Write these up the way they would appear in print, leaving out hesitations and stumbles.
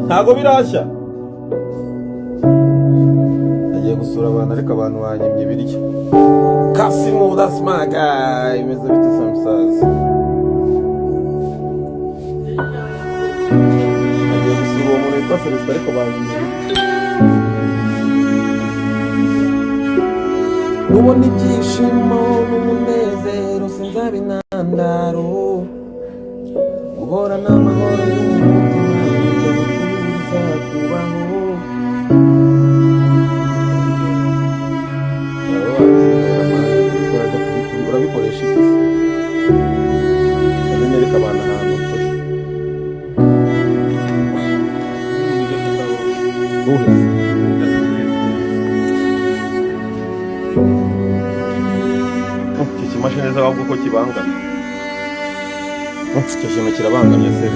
ntago birashya agiye gusura abantu ariko abantu banyimye ibiryo Kasimu that's my guy meze bite samsaza agiye gusura uwo muntu witwa Celestin ariko banyimye ubona ibyishimo n'umunezero sinzabinandaro guhora n'amahoro y'umutima nibyo bifuza kubaho urabikoresha iki se nereka abantu ahantu turi iki kimashini z'ababwo ko kibangana icyo kintu kirabangamye se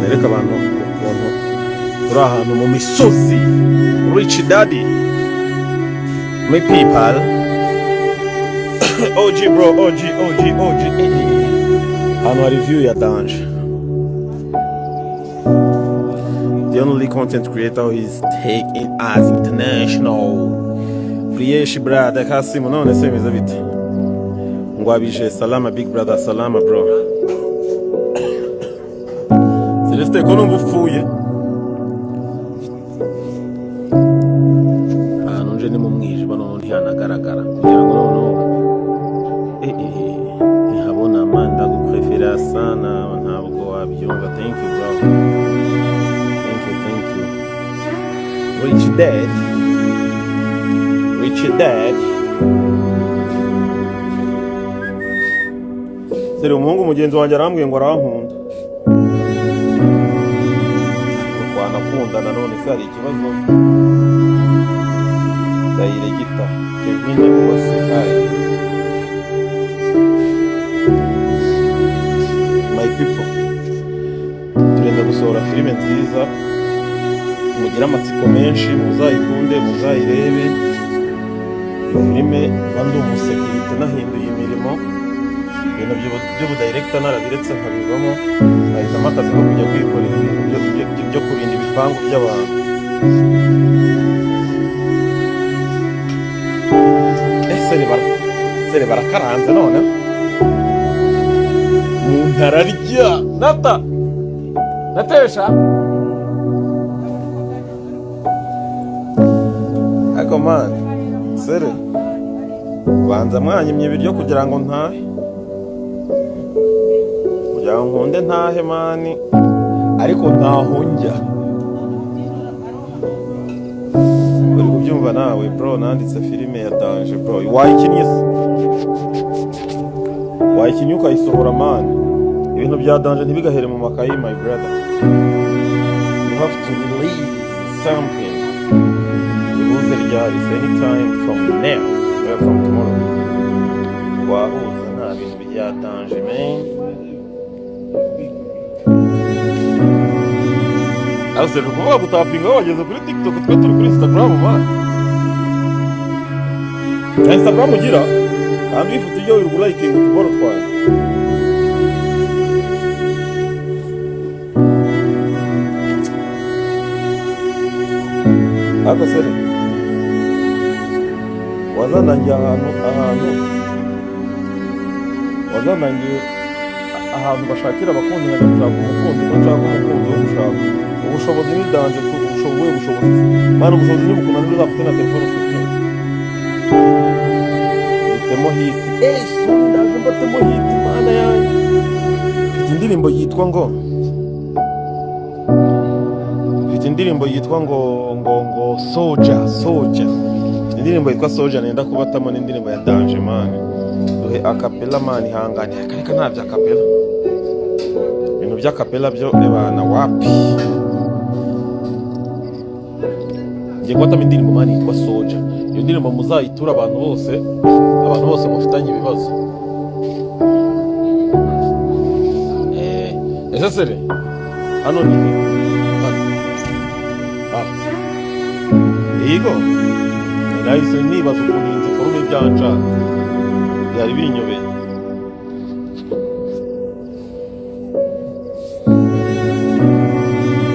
nereka abantu ukuntu turi ahantu mu misozi rich daddy my people OG bro OG hano hari view ya danger the only content creator who is taking as international Frieshi brother Kasimu none se meza bite ngwabije salama big brother salama bro Celeste ko numva upfuye ahantu nje ni mu mwijima none ntihanagaragara kugira ngo none ntihabona amanda guprefera sana ntabwo wabyumva thank you bro thank you Rich dad Seri umuhungu mugenzi wanjye arambwiye ngo arankunda kwanakundana none se hari ikibazo ndayiregita Kevin bose hai my people turenda gusohora filime nziza mugira amatsiko menshi muzayikunde muzayirebe filime bandi umusekirite nahinduye imirimo ibintu by'ubudirector narabiretse nkabivamo nkahitamo akazi ko kujya kwikorera ibintu byo kurinda ibipangu by'abantu sere barakaranze none umuntu ararya natesha ako man sere banza mwanyimye ibiryo kugira ngo ntahe kugira ngo nkunde ntahe mani ariko ntaho njya uri kubyumva nawe bro nanditse filime ya danger bro wayikinnye ukayisohora mani ibintu bya danger ntibigahere mu makayi my brother you have to release something ubuze ryari anytime from now or from tomorrow wahuza nta bintu bya danger man Ase kuvuga gutapinga wageze kuri TikTok twe turi kuri Instagram man Instagram ugira kandi ifoto yo uri like utuboro twawe Ako sere wazanangiye ahantu bashakira abakundi nkajya gushaka umukunzi wo gushaka ubushobozi ni danje ubushobozi mana ubushobozi ni bukuna nibwo uzafite na telefone ufite bitemo hiti sundaje mbatemo hiti mana yanjye mfite indirimbo yitwa ngo Soldier indirimbo yitwa Soldier nenda kubatamo n'indirimbo ya Danger man duhe acapella man ihangane akareka nta bya acapella ibintu bya acapella byo rebana wapi ngiye kubatamo indirimbo man yitwa Soldier iyo ndirimbo muzayitura abantu bose mufitanye ibibazo sere hano ni Ego nahise nibaza ukuntu inzi forume byanja byari binyobeye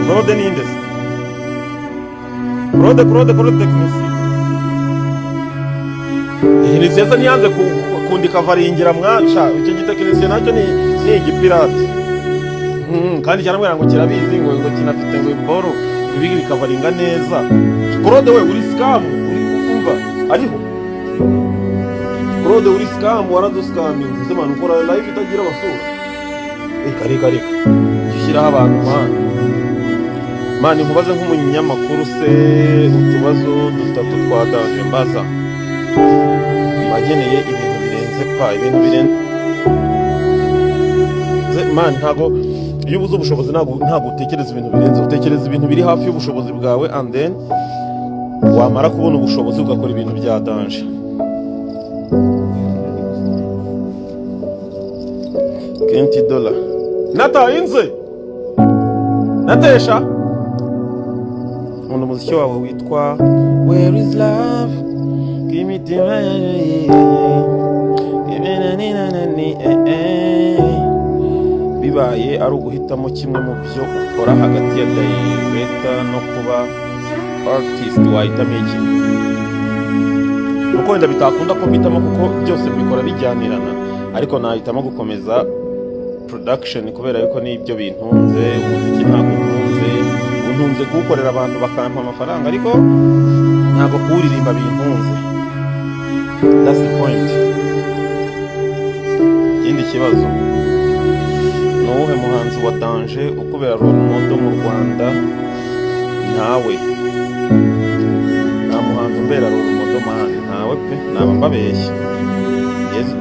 bro Claude ninde se? Claude tekinisiye. Tekinisiye se niyanze kundika varingira mwaca, icyo gitekinisiye nacyo ni igipirate. Kandi cyaramubwira ngo kirabizi ngo kinafite ngo iboro ibigi bikavaringa neza. Claude we uri scam, uri kumva ariho. Claude uri scam, waraduskaminze se man, ukora live itagira abasura. Reka gishyiraho abantu man nkubaze nk'umunyamakuru se utubazo dutatu twa danger mbaza bageneye ibintu birenze ibintu birenze man. Ntago iyo ubuze ubushobozi ntago utekereza ibintu birenze, utekereza ibintu biri hafi y'ubushobozi bwawe, and then wamara kubona ubushobozi ugakora ibintu bya danger. $20 natainze natesha umuntu umuziki wawe witwa Where is love, give me the bibaye ari uguhitamo kimwe mu byo ukora hagati ya director no kuba artist, wahitamo iki? Nuko wenda bitakunda ko mpitamo kuko byose mbikora bijyanirana, ariko nahitamo gukomeza production kubera yuko n'ibyo bintunze. Umuziki ntabwo untunze kuwukorera abantu bakampa amafaranga, ariko ntabwo kuwuririmba bintunze. That's the point. Ikindi kibazo ni uwuhe muhanzi wa danger ukubera role model mu Rwanda? Ntawe, nta muhanzi umbera role model man, ntawe pe, naba mbabeshye.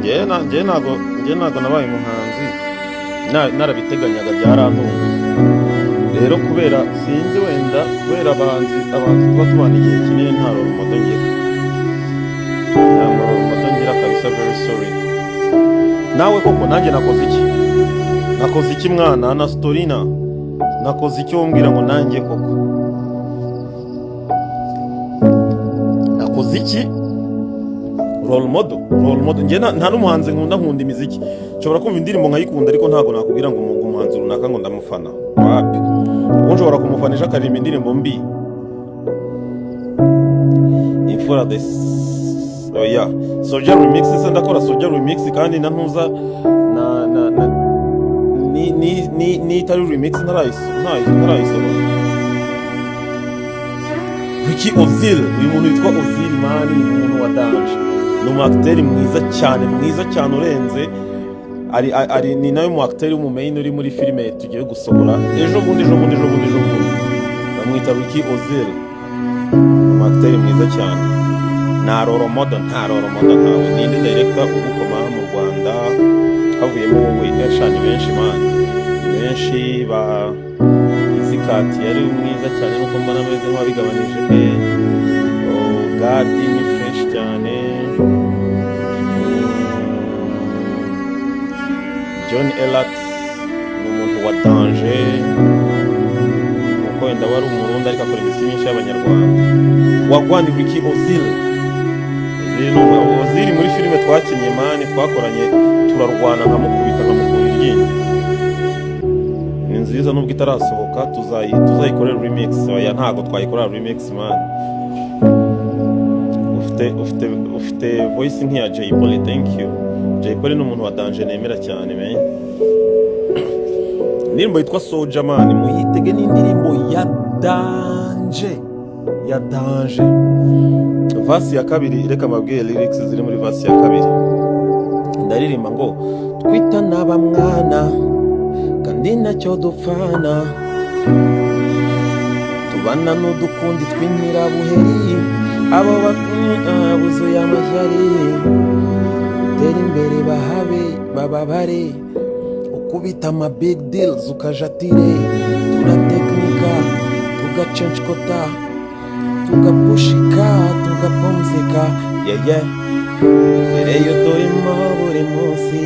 Njye ntabwo nabaye umuhanzi, narabiteganyaga byarantunguye. Rero kubera sinzi wenda kubera abahanzi tuba tubana igihe kinini nta role model ngira, kabisa. Very sorry. Nawe koko nanjye nakoze iki mwana na Storina, nakoze iki wombwira ngo nanjye koko nakoze iki? Role model njye nta n'umuhanzi nkunda imiziki. Nshobora kumva indirimbo nkayikunda, ariko ntabwo nakubwira ngo umuhanzi runaka ngo ndamufana. Wapi? Ubu nshobora kumufanisha akaririmba indirimbo mbi. Imfura oya Soldier remix se ndakora Soldier remix kandi nantuza ni itari remix ntarayisoma. Ricky Ozil, uyu muntu witwa Ozil man, ni umuntu wa danger, ni umu-acteur mwiza cyane urenze. Ari ni nawe mu-acteur w'umumain uri muri filime tugiye gusohora ejo bundi. Bamwita Ricky Ozil, umu-acteur mwiza cyane. Nta role model ntawe. Ninde director ugukoma mu Rwanda havuyemo wowe? Yashanye benshi man, benshi ba izikati yari mwiza cyane, nuko mbona ameze nk'abigabanije pe. Gadi ni fresh cyane. John Elat ni umuntu wa danger, nuko wenda wari umurundi ariko akora imiziki myinshi y'abanyarwanda. Wagwani Ricky Ozil muri filime twakinnye mani, twakoranye turarwana nkamukubita nkamukura iryinyo. Ni nziza nubwo itarasohoka, tuzayikorera remix. Oya ntabwo twayikorera remix man. Ufite voice nk'iya Jay Polly. Thank you. Jay Polly ni umuntu wa danger nemera cyane man. Indirimbo yitwa Soldier man, muyitege n'indirimbo ya danger. Vasi ya kabiri, reka mabwiye lyrics ziri muri vasi ya kabiri. Ndaririmba ngo twitana bamwana kandi nacyo dupfana, tubana n'udukundi tw'inkirabuheri, abo buzuye amashyari, utera imbere bababare, ukubita ama big deals ukajatire, turateknika tugacenshkota, tugapushika tugapumzika, imbere yo turimo buri munsi,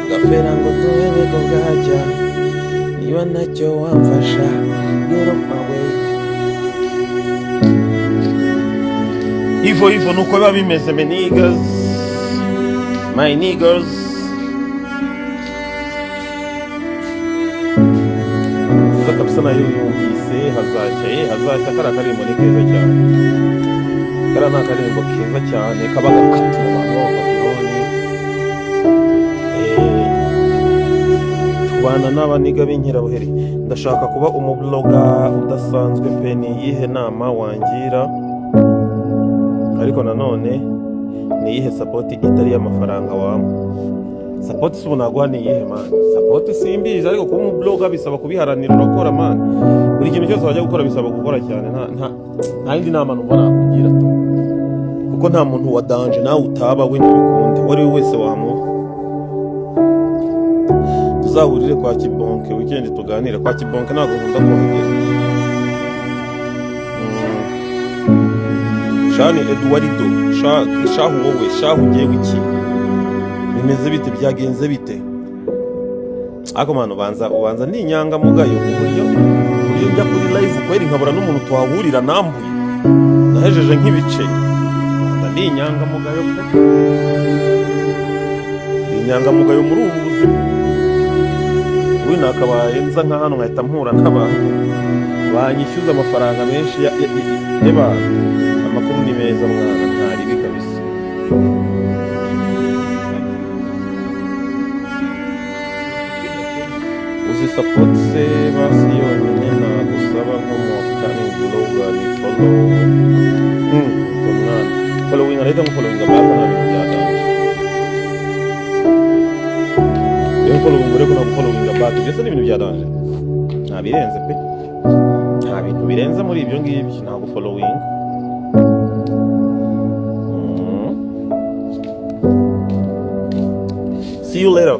tugafera ngo turebe ko bwajya, niba ntacyo wamfasha get off my way. Ivo nuko biba bimeze my niggas. Nziza kabisa kabisa nayo yumvise hazashya kariya karimbo ni keza cyane, kariya ni akarimbo keza cyane kaba gakatira abantu b'abapapironi. Tubana n'abaniga b'inkirabuheri, ndashaka kuba umubloga udasanzwe pe, ni iyihe nama wangira? Ariko nanone ni iyihe sapoti itari y'amafaranga wampa? Sapoti si ubu naguha ni iyihe mani? Sapoti simbizi, ariko kuba umubloga bisaba kubiharanira, urakora mani. Buri kintu cyose wajya gukora bisaba gukora cyane, nta yindi nama numva nakugira tu, kuko nta muntu wa danje nawe utaba we ntibikunde, uwo ari we wese wamuha. Tuzahurire kwa Kibonke weekend tuganire. Kwa Kibonke ntabwo nkunda kuhagera. Shani Eduardo, shahu wowe, shahu ngewe iki? Bimeze bite, byagenze bite? Ako mano ubanza ni inyangamugayo ku buryo njya kuri live kweri nkabura n'umuntu twahurira nambuye, nahejeje nk'ibice. Ni inyangamugayo pe, inyangamugayo muri ubu buzima. Ubu nakabaye nza nka hano nkahita mpura n'abantu banyishyuza amafaranga menshi y'abantu. Amakuru ni meza mwana, ntaribi kabisa. Uzi support se basi yonyine nagusaba nk'umucoming blogger ni follow. Mwana following areta mu following abaka na bintu byadanje. Following ureko na following abaka byose ni ibintu byadanje. Nta birenze pe, nta bintu birenze muri ibyo ngibyo, ntabwo following. See you later.